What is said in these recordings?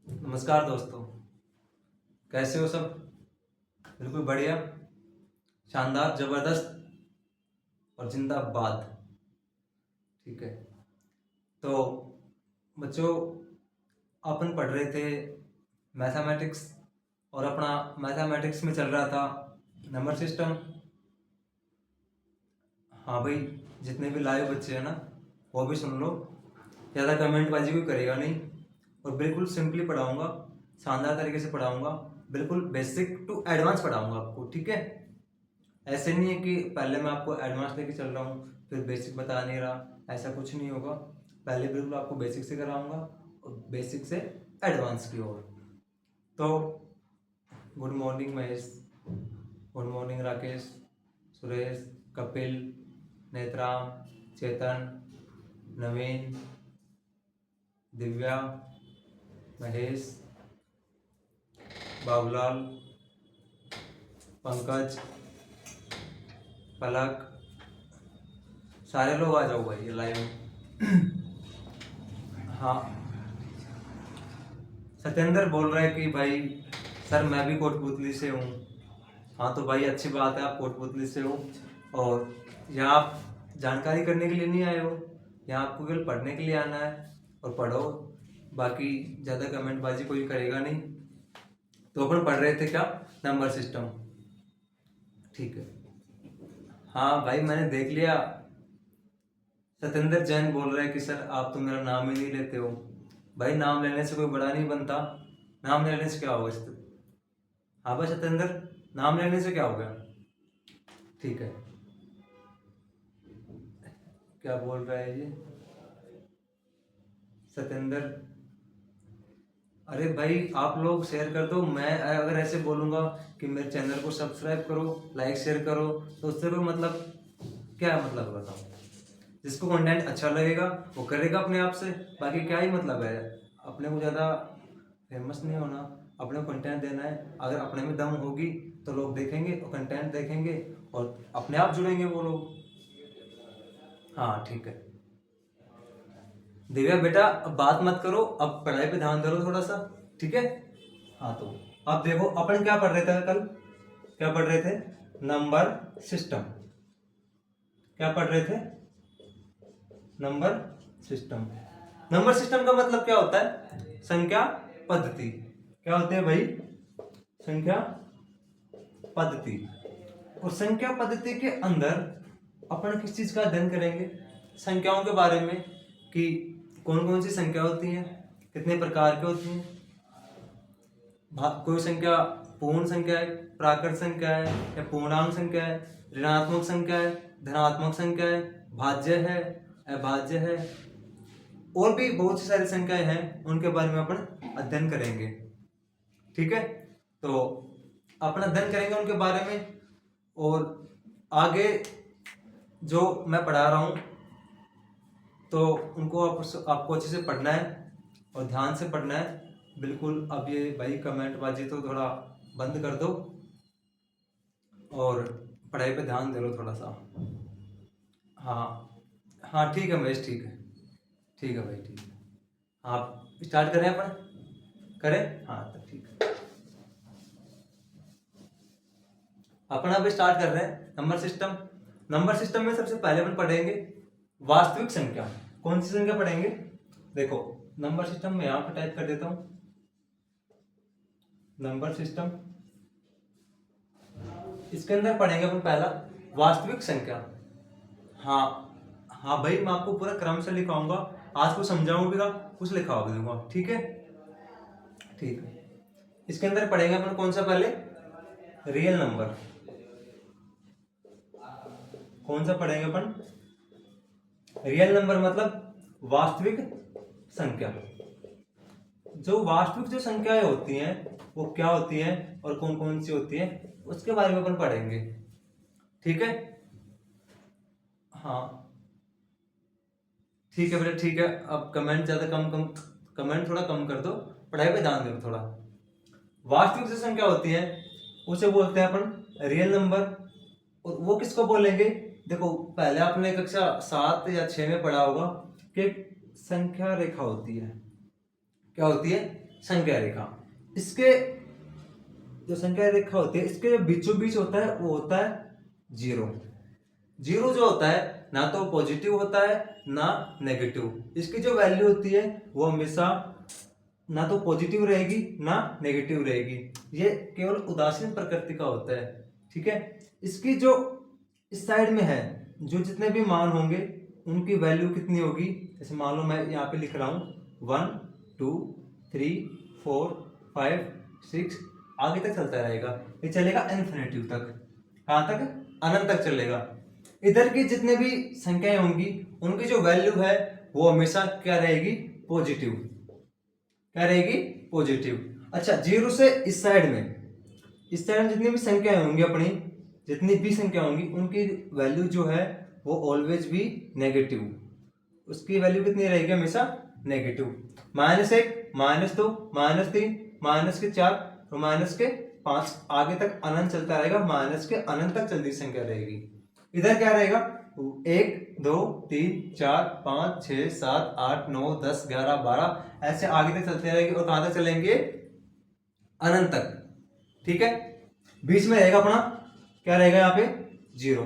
नमस्कार दोस्तों, कैसे हो सब? बिल्कुल बढ़िया, शानदार, जबरदस्त और जिंदाबाद। ठीक है। तो बच्चों, अपन पढ़ रहे थे मैथमेटिक्स और अपना मैथमेटिक्स में चल रहा था नंबर सिस्टम। हाँ भाई, जितने भी लाइव बच्चे हैं ना, वो भी सुन लो। ज़्यादा कमेंटबाजी कोई करेगा नहीं और बिल्कुल सिंपली पढ़ाऊंगा, शानदार तरीके से पढ़ाऊंगा। बिल्कुल बेसिक टू एडवांस पढ़ाऊंगा आपको, ठीक है? ऐसे नहीं है कि पहले मैं आपको एडवांस लेके चल रहा हूँ फिर बेसिक बता नहीं रहा, ऐसा कुछ नहीं होगा। पहले बिल्कुल आपको बेसिक से कराऊंगा और बेसिक से एडवांस की ओर। तो good morning Mahesh, good morning Rakesh, Suresh, Kapil, Netram, Chetan, Naveen, Divya, Mahesh, Babulal, Pankaj, Palak, सारे लोग आ जाओ भाई ये लाइव में। हाँ, सत्येंद्र बोल रहा है कि भाई सर मैं भी कोटपुतली से हूँ। हाँ तो भाई अच्छी बात है, आप कोटपुतली से हो और यहाँ आप जानकारी करने के लिए नहीं आए हो, यहाँ आपको केवल पढ़ने के लिए आना है और पढ़ो। बाकी ज़्यादा कमेंटबाजी कोई करेगा नहीं। तो अपन पढ़ रहे थे क्या? Number system. ठीक है। हाँ भाई, मैंने देख लिया। सत्येंद्र जैन बोल रहे हैं कि सर आप तो मेरा नाम ही नहीं लेते हो। भाई नाम लेने से कोई बड़ा नहीं बनता, नाम लेने से क्या होगा इससे? हाँ भाई सत्येंद्र, नाम लेने से क्या हो गया? ठीक है। क्या बोल रहा है ये सत्येंद्र? अरे भाई आप लोग शेयर कर दो। मैं अगर ऐसे बोलूंगा कि मेरे चैनल को सब्सक्राइब करो, लाइक शेयर करो, तो उससे कोई मतलब क्या मतलब बताओ? जिसको कंटेंट अच्छा लगेगा वो करेगा अपने आप से, बाकी क्या ही मतलब है? अपने को ज़्यादा फेमस नहीं होना, अपने को कंटेंट देना है। अगर अपने में दम होगी तो लोग देखेंगे और कंटेंट देखेंगे और अपने आप जुड़ेंगे वो लोग। हाँ ठीक है। दिव्या बेटा अब बात मत करो, अब पढ़ाई पे ध्यान दो थोड़ा सा, ठीक है? हाँ तो अब देखो अपन क्या पढ़ रहे थे कल? क्या पढ़ रहे थे? Number system. क्या पढ़ रहे थे? Number system. नंबर सिस्टम का मतलब क्या होता है? संख्या पद्धति। क्या होते हैं भाई? संख्या पद्धति। और संख्या पद्धति के अंदर अपन किस चीज का अध्ययन करेंगे? संख्याओं के बारे में, कि कौन कौन सी संख्या होती हैं, कितने प्रकार की होती हैं। कोई संख्या पूर्ण संख्या है, प्राकृत संख्या है या पूर्णांक संख्या है, ऋणात्मक संख्या है, धनात्मक संख्या है, भाज्य है, अभाज्य है, और भी बहुत सी सारी संख्याएं हैं, उनके बारे में अपन अध्ययन करेंगे। ठीक है? तो अपन अध्ययन करेंगे उनके बारे में। और आगे जो मैं पढ़ा रहा हूँ तो उनको आपको अच्छे से पढ़ना है और ध्यान से पढ़ना है बिल्कुल। अब ये भाई कमेंटबाजी तो थोड़ा बंद कर दो और पढ़ाई पे ध्यान दे लो थोड़ा सा। हाँ हाँ ठीक है महेश, ठीक है, ठीक है भाई, ठीक है। आप स्टार्ट करें, अपन करें? हाँ तो ठीक है, अपन अब स्टार्ट कर रहे हैं नंबर सिस्टम। नंबर सिस्टम में सबसे पहले अपन पढ़ेंगे वास्तविक संख्या। कौन सी संख्या पढ़ेंगे? देखो नंबर सिस्टम में यहाँ पर टाइप कर देता हूँ, नंबर सिस्टम। इसके अंदर पढ़ेंगे अपन पहला वास्तविक संख्या। हाँ हाँ भाई, मैं आपको पूरा क्रम से लिखाऊंगा, आज को समझाऊंगा, कुछ लिखा भी दूंगा, ठीक है? ठीक है। इसके अंदर पढ़ेंगे अपन कौन सा पहले? Real number. कौन सा पढ़ेंगे अपन? रियल नंबर मतलब वास्तविक संख्या। जो वास्तविक जो संख्याएं होती हैं वो क्या होती हैं और कौन कौन सी होती हैं, उसके बारे में अपन पढ़ेंगे, ठीक है? हाँ ठीक है बेटा, ठीक है। अब कमेंट ज्यादा कमेंट थोड़ा कम कर दो, पढ़ाई पे ध्यान दो थोड़ा। वास्तविक जो संख्या होती है उसे बोलते हैं अपन रियल नंबर। और वो किसको बोलेंगे? देखो पहले आपने कक्षा 7 या 6 में पढ़ा होगा कि संख्या रेखा होती है। क्या होती है? संख्या रेखा। इसके जो संख्या रेखा होती है इसके जो बीचों बीच होता है वो होता है जीरो। जीरो जो होता है ना तो पॉजिटिव होता है ना नेगेटिव। इसकी जो वैल्यू होती है वो हमेशा ना तो पॉजिटिव रहेगी ना नेगेटिव रहेगी। ये केवल उदासीन प्रकृति का होता है। ठीक है, इसकी जो इस साइड में है जो जितने भी मान होंगे उनकी वैल्यू कितनी होगी, जैसे मान लो मैं यहाँ पे लिख रहा हूँ 1 2 3 4 5 6, आगे तक चलता रहेगा। ये चलेगा इन्फिनिटी तक। कहाँ तक? अनंत तक चलेगा। इधर की जितने भी संख्याएं होंगी उनकी जो वैल्यू है वो हमेशा क्या रहेगी? पॉजिटिव। क्या रहेगी? पॉजिटिव। अच्छा, जीरो से इस साइड में जितनी भी संख्याएं होंगी अपनी, जितनी भी संख्या होंगी उनकी वैल्यू जो है वो ऑलवेज भी नेगेटिव। उसकी वैल्यू कितनी रहेगी? हमेशा नेगेटिव। -1 -2 -3 -4 और -5 आगे तक अनंत चलता रहेगा। माइनस के अनंत तक चलती संख्या रहेगी। इधर क्या रहेगा? 1 2 3 4 5 6 7 8 9 10 11 12 ऐसे आगे तक चलते रहेंगे। और कहां तक चलेंगे? अनंत तक। ठीक है, बीच में रहेगा अपना क्या रहेगा? यहाँ पे जीरो।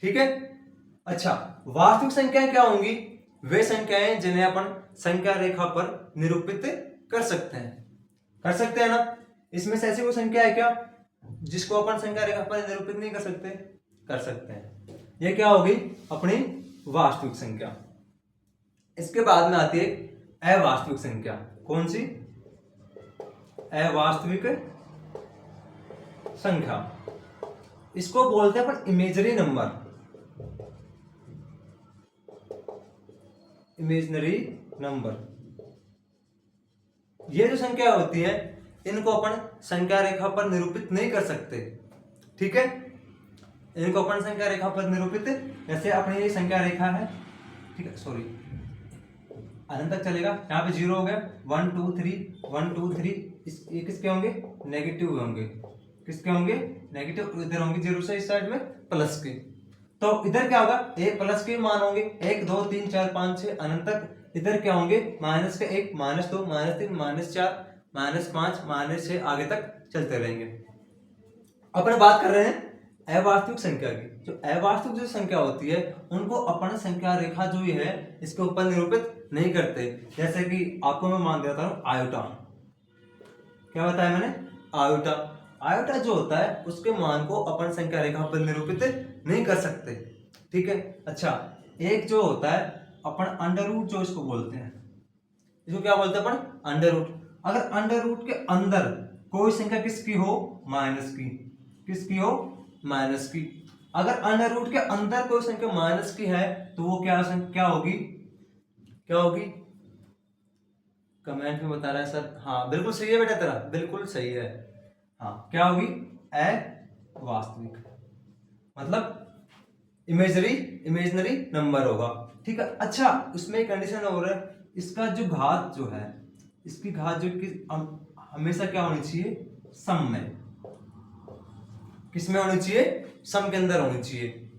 ठीक है। अच्छा, वास्तविक संख्याएं क्या होंगी? वे संख्याएं जिन्हें अपन संख्या रेखा पर निरूपित कर सकते हैं। कर सकते हैं ना? इसमें से ऐसी कोई संख्या है क्या जिसको अपन संख्या रेखा पर निरूपित नहीं कर सकते? कर सकते हैं। ये क्या होगी? अपनी वास्तविक संख्या। इसके बाद में आती है अवास्तविक संख्या। कौन सी? अवास्तविक संख्या। इसको बोलते हैं अपन इमेजरी नंबर। Imaginary number. ये जो संख्या होती है इनको अपन संख्या रेखा पर निरूपित नहीं कर सकते। ठीक है, इनको अपन संख्या रेखा पर निरूपित, जैसे अपनी ये संख्या रेखा है, ठीक है, सॉरी, अनंत तक चलेगा। यहाँ पे जीरो हो गया, 1 2 3 1 2 3, ये किसके होंगे? नेगेटिव होंगे। किसके होंगे? नेगेटिव। इधर होंगे जीरो से इस साइड में प्लस के। तो इधर क्या होगा? ए प्लस के मान होंगे 1 2 3 4 5 6 अनंत तक। इधर क्या होंगे? माइनस के 1 -2 -3 -4 -5 -6 आगे तक चलते रहेंगे। अपन बात कर रहे हैं अवास्तविक संख्या की। जो अवास्तविक जो संख्या होती है उनको अपन संख्या रेखा जो है इसके ऊपर निरूपित नहीं करते। जैसे कि आपको मैं मान देता हूं आयोटा। क्या बताया मैंने? आयोटा। आयोटा जो होता है उसके मान को अपन संख्या रेखा पर निरूपित नहीं कर सकते। ठीक है। अच्छा, एक जो होता है अपन अंडर रूट जो इसको बोलते हैं, इसको क्या बोलते हैं अपन? Under root. अगर अंडर रूट के अंदर कोई संख्या किसकी हो? माइनस की। किसकी हो? माइनस की। अगर अंडर रूट के अंदर कोई संख्या माइनस की है तो वो क्या होगी? क्या होगी? कमेंट में बता रहा है सर। हाँ बिल्कुल सही है बेटा, तेरा बिल्कुल सही है। हाँ, क्या होगी? अवास्तविक, मतलब इमेजनरी नंबर होगा। ठीक है। अच्छा, उसमें एक कंडीशन हो रहा है, इसका जो घात जो है, इसकी घात जो हमेशा क्या होनी चाहिए? सम में। किसमें होनी चाहिए? सम के अंदर होनी चाहिए।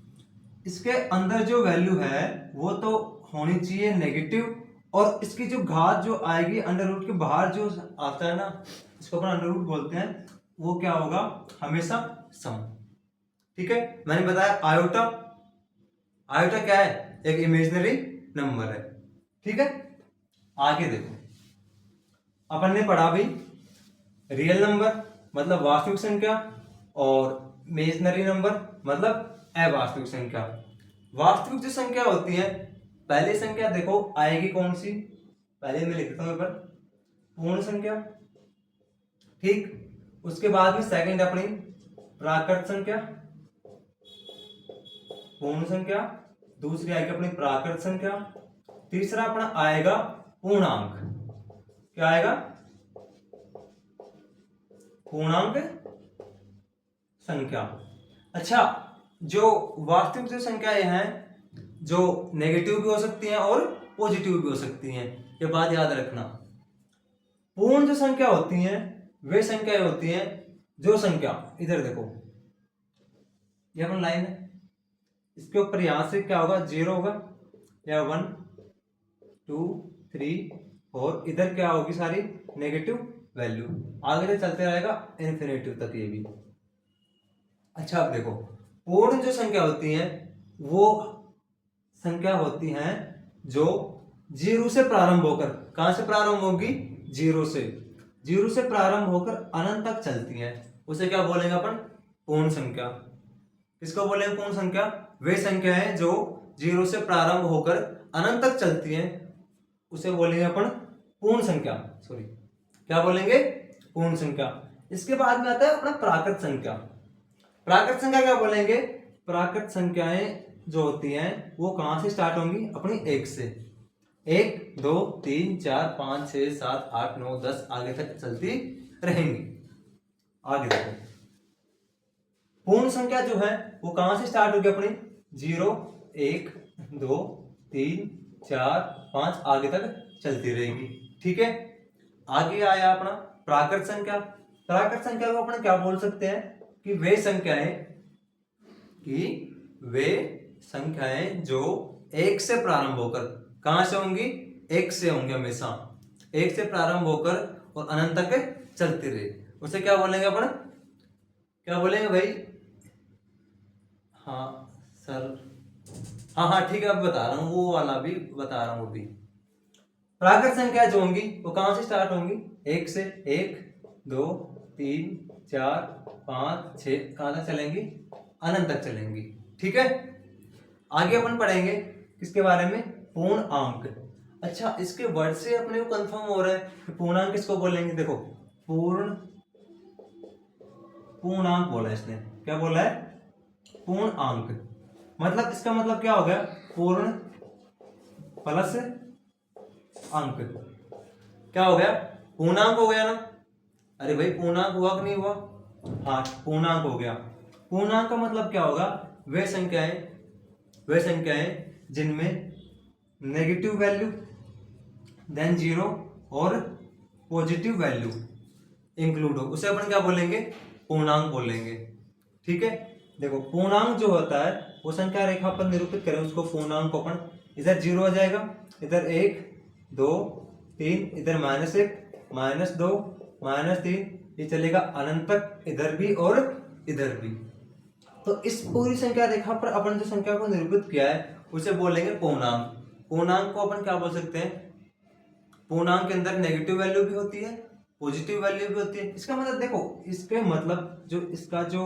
इसके अंदर जो वैल्यू है वो तो होनी चाहिए नेगेटिव, और इसकी जो घात जो आएगी अंडर रूट के बाहर जो आता है ना, इसको अपन अंडर रूट बोलते हैं, वो क्या होगा? हमेशा सम। ठीक है, मैंने बताया आयोटा। आयोटा क्या है? एक इमेजिनरी नंबर है। ठीक है। आगे देखो, अपन ने पढ़ा भी रियल नंबर मतलब वास्तविक संख्या, और इमेजिनरी नंबर मतलब अवास्तविक संख्या। वास्तविक जो संख्या होती है, पहली संख्या देखो आएगी कौन सी? पहले मैं लिखता हूं पर पूर्ण संख्या। ठीक, उसके बाद में सेकंड अपनी प्राकृत संख्या, पूर्ण संख्या। दूसरी आएगी अपनी प्राकृत संख्या। तीसरा अपना आएगा पूर्णांक। क्या आएगा? पूर्णांक संख्या। अच्छा, जो वास्तविक जो संख्याएं हैं जो नेगेटिव भी हो सकती हैं और पॉजिटिव भी हो सकती हैं, ये बात याद रखना। पूर्ण जो संख्या होती हैं वे संख्याएं होती हैं जो संख्या, इधर देखो ये अपन लाइन है, इसके ऊपर यहां से क्या होगा? 0 होगा, या 1 2 3 और इधर क्या होगी, सारी नेगेटिव वैल्यू। आगे तक चलते रहेगा इन्फिनिटी तक ये भी। अच्छा अब देखो, पूर्ण जो संख्या होती है वो संख्या होती हैं जो जीरो से प्रारंभ होकर, कहां से प्रारंभ होगी, जीरो से, जीरो से प्रारंभ होकर अनंत तक चलती हैं, उसे क्या बोलेंगे अपन, पूर्ण संख्या। किसको बोलेंगे पूर्ण संख्या, वे संख्याएं जो जीरो से प्रारंभ होकर अनंत तक चलती हैं उसे बोलेंगे अपन पूर्ण संख्या, सॉरी क्या बोलेंगे, पूर्ण संख्या। इसके बाद में आता है अपना प्राकृत संख्या। प्राकृत संख्या क्या बोलेंगे, प्राकृत संख्याएं जो होती हैं वो कहां से स्टार्ट होंगी, अपनी एक से, 1 2 3 4 5 6 7 8 9 10 आगे तक चलती रहेंगी। आगे देखो, पूर्ण संख्या जो है वो कहां से स्टार्ट होगी अपनी, 0 1 2 3 4 5 आगे तक चलती रहेगी। ठीक है, आगे आया अपना प्राकृत संख्या। प्राकृत संख्या को अपन क्या बोल सकते हैं कि वे संख्याएं जो एक से प्रारंभ होकर, कहां से होंगी, एक से होंगे, हमेशा एक से प्रारंभ होकर और अनंत तक चलती रहे, उसे क्या बोलेंगे अपन, क्या बोलेंगे भाई, हाँ सर, हाँ ठीक है, अब बता रहा हूं, वो वाला भी बता रहा हूं अभी। प्राकृत संख्या जो होंगी वो कहां से स्टार्ट होंगी, एक से, 1 2 3 4 5 6 कहां तक चलेंगी, अनंत तक चलेंगी। ठीक है, आगे अपन पढ़ेंगे किसके बारे में, पूर्णांक। अच्छा, इसके वर्ड से अपने को कंफर्म हो रहा है कि पूर्णांक किसको बोलेंगे, देखो पूर्णांक बोला है इसने, क्या बोला है, पूर्णांक। मतलब इसका मतलब क्या हो गया, पूर्ण प्लस अंक, क्या हो गया, पूर्णांक हो गया ना। अरे भाई पूर्णांक हुआ कि नहीं हुआ, हाँ पूर्णांक हो गया। पूर्णांक का मतलब क्या होगा, वे संख्याएं जिनमें नेगेटिव वैल्यू, देन जीरो और पॉजिटिव वैल्यू इंक्लूड हो, उसे अपन क्या बोलेंगे, पूर्णांक बोलेंगे। ठीक है, देखो पूर्णांक जो होता है वो संख्या रेखा पर निरूपित करें उसको पूर्णांक को अपन, इधर 0 आ जाएगा, इधर 1 2 3, इधर -1 -2 -3, ये चलेगा अनंत तक, इधर भी और इधर भी। तो इस पूरी संख्या रेखा पर अपन जो संख्या को निरूपित किया है उसे बोलेंगे पूर्णांक। पूर्णांक को अपन क्या बोल सकते हैं, पूर्णांक के अंदर नेगेटिव वैल्यू भी होती है, पॉजिटिव वैल्यू भी होती है। इसका मतलब देखो, इसके मतलब जो इसका जो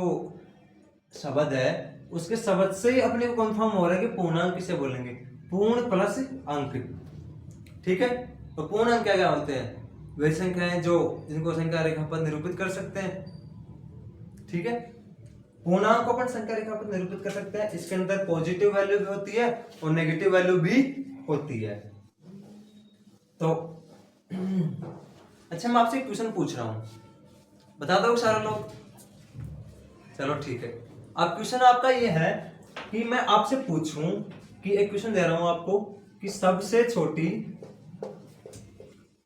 शब्द है उसके शब्द से ही अपने को कंफर्म हो रहा है कि पूर्णांक किसे बोलेंगे, पूर्ण प्लस अंक। ठीक है, तो पूर्ण अंक क्या क्या होते हैं, वे संख्याएं जो जिनको संख्या रेखा पर निरूपित कर सकते हैं। ठीक है, पूर्णांक को अपन संख्या रेखा पर निरूपित कर सकते हैं, इसके अंदर पॉजिटिव वैल्यू भी होती है और नेगेटिव वैल्यू भी होती है। तो अच्छा, मैं आपसे एक क्वेश्चन पूछ रहा हूं, बता दो सारे लोग, चलो ठीक है। अब क्वेश्चन आपका ये है कि मैं आपसे पूछूं कि एक क्वेश्चन दे रहा हूं आपको कि सबसे छोटी,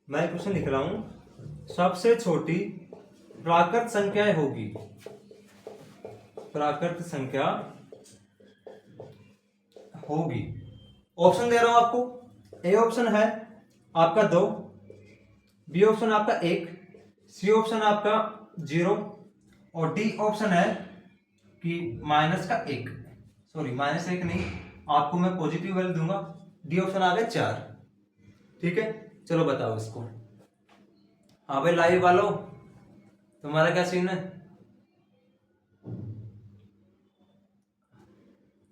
मैं क्वेश्चन लिख रहा हूं, सबसे छोटी प्राकृत संख्या होगी, प्राकृत संख्या होगी। ऑप्शन दे रहा हूं आपको, ए ऑप्शन है आपका 2, बी ऑप्शन आपका 1, सी ऑप्शन आपका 0 और डी ऑप्शन है कि -1, सॉरी -1 नहीं, आपको मैं पॉजिटिव वैल्यू दूंगा, डी ऑप्शन आ गया 4। ठीक है, चलो बताओ इसको। हाँ भाई लाइव वालों, तुम्हारा क्या सीन है,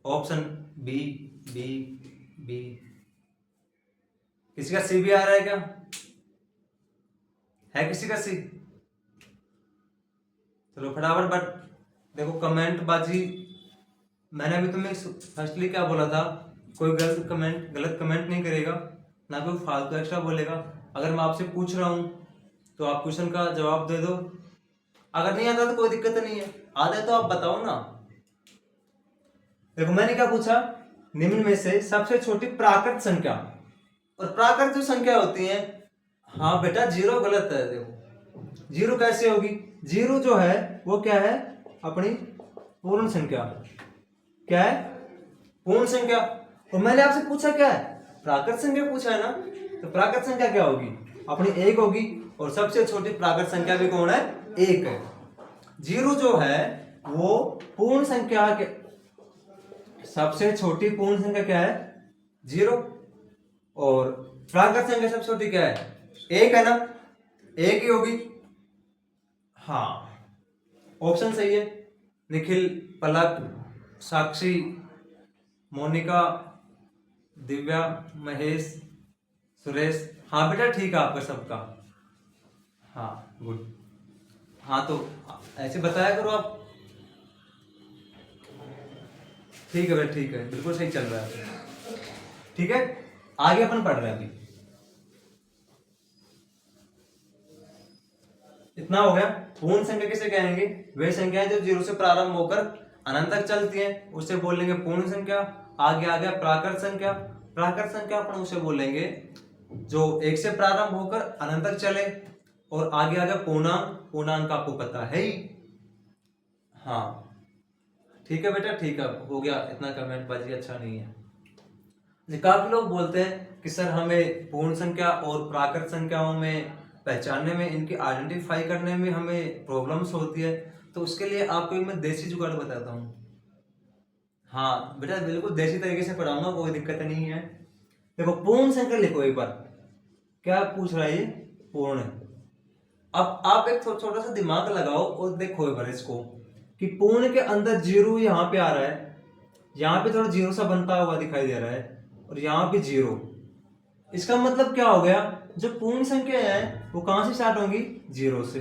ऑप्शन बी बी बी, किसी का सी भी आ रहा है क्या, है किसी का सी, चलो फटाफट। बट देखो कमेंट बाजी, मैंने अभी तुम्हें फर्स्टली क्या बोला था, कोई गलत कमेंट नहीं करेगा, ना कोई फालतू एक्स्ट्रा बोलेगा। अगर मैं आपसे पूछ रहा हूं तो आप क्वेश्चन का जवाब दे दो, अगर नहीं आता तो कोई दिक्कत नहीं है, आ जाए तो आप बताओ ना। देखो मैंने क्या पूछा, निम्न में से सबसे छोटी प्राकृत संख्या, और प्राकृत जो संख्या होती है, हाँ बेटा 0 गलत है। देखो 0 कैसे होगी, 0 जो है वो क्या है, अपनी पूर्ण संख्या, क्या है, पूर्ण संख्या। और मैंने आपसे पूछा क्या है, प्राकृत संख्या पूछा है ना, तो प्राकृत संख्या क्या होगी अपनी 1 होगी, और सबसे छोटी प्राकृत संख्या भी कौन है 1 है। 0 जो है वो पूर्ण संख्या के सबसे छोटी पूर्ण संख्या क्या है 0, और प्राकृत संख्या सबसे छोटी क्या है 1 है ना, 1 ही होगी। हाँ ऑप्शन सही है, निखिल, पलक, साक्षी, मोनिका, दिव्या, महेश, सुरेश। हाँ बेटा ठीक है आपका सबका। हाँ गुड। हाँ तो ऐसे बताया करो आप। ठीक है बेटा ठीक है, बिल्कुल सही चल रहा है। ठीक है आगे अपन पढ़ रहे हैं अभी। इतना हो गया। पूर्ण संख्या किसे कहेंगे, वे संख्याएं जो 0 से प्रारंभ होकर अनंत तक चलती हैं उसे बोलेंगे पूर्ण संख्या। आगे आ गया प्राकृत संख्या। प्राकृत संख्या अपन उसे बोलेंगे जो 1 से प्रारंभ होकर अनंत तक चले। और आगे आ गया पूर्णांक। पूर्णांक आपको पता है ही। हाँ ठीक है बेटा ठीक है, हो गया। इतना कमेंट बाजी अच्छा नहीं है। काफी लोग बोलते हैं कि सर हमें पूर्ण संख्या और प्राकृत संख्याओं में पहचानने में, इनकी आइडेंटिफाई करने में हमें प्रॉब्लम्स होती है, तो उसके लिए आपको एक मैं देसी जुगाड़ बताता हूँ। हाँ बेटा बिल्कुल देसी तरीके से पढ़ाऊंगा, कोई दिक्कत नहीं है। देखो पूर्ण संख्या लिखो एक बार। क्या पूछ रहा है ये, पूर्ण। अब आप एक छोटा सा दिमाग लगाओ और देखो एक बार इसको कि पूर्ण के अंदर 0 यहाँ पे आ रहा है, यहाँ पे थोड़ा 0 सा बनता हुआ दिखाई दे रहा है, और यहाँ पे 0। इसका मतलब क्या हो गया, जो पूर्ण संख्या है वो कहां से स्टार्ट होंगी 0 से।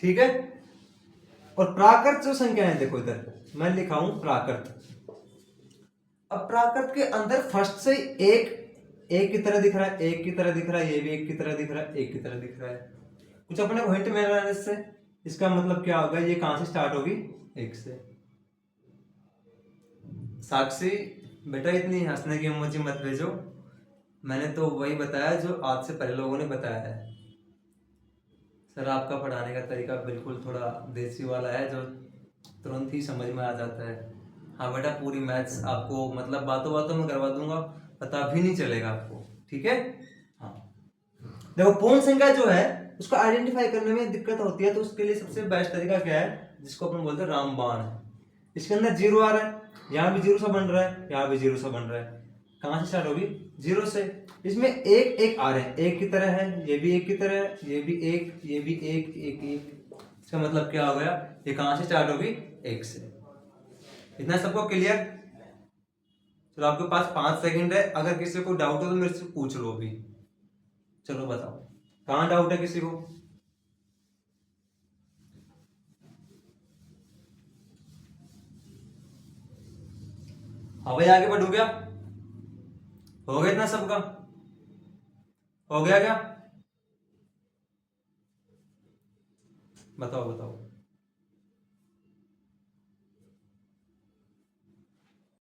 ठीक है। और प्राकृत जो संख्या है देखो इधर मैं लिखा हूं प्राकृत। अब प्राकृत के अंदर फर्स्ट से एक की तरह दिख रहा है, एक की तरह दिख रहा है, ये भी एक की तरह दिख रहा है, एक की तरह दिख रहा है। कुछ अपने को हिंट मिल रहा है इससे। इसका मतलब क्या होगा, ये कहां से स्टार्ट होगी 1 से। साक्षी बेटा इतनी हंसने की इमोजी मत भेजो, मैंने तो वही बताया जो आज से पहले लोगों ने बताया है। सर आपका पढ़ाने का तरीका बिल्कुल थोड़ा देसी वाला है जो तुरंत ही समझ में आ जाता है। हाँ बेटा पूरी मैथ्स आपको मतलब बातों बातों में करवा दूंगा, पता भी नहीं चलेगा आपको। ठीक है। हाँ देखो पूर्ण संख्या जो है उसको आइडेंटिफाई करने में दिक्कत होती है, तो उसके लिए सबसे बेस्ट तरीका क्या है, जिसको अपन बोलते हैं रामबाण। इसके अंदर 0 आ रहा है, यहाँ भी 0 सा बन रहा है, यहाँ भी 0 सा बन रहा है। कहां से स्टार्ट होगी 0 से। इसमें एक एक आ रहे हैं, एक की तरह है, ये भी एक की तरह है, ये भी एक, ये भी एक, एक एक। इसका मतलब क्या हो गया, ये कहां से स्टार्ट होगी 1 से। इतना सबको क्लियर। चलो आपके पास 5 सेकंड है, अगर किसी को डाउट हो तो मेरे से पूछ लो अभी। चलो बताओ कहां डाउट है किसी को। हाँ भाई आगे बढ़ू क्या, हो गया इतना सबका, हो गया क्या, बताओ बताओ।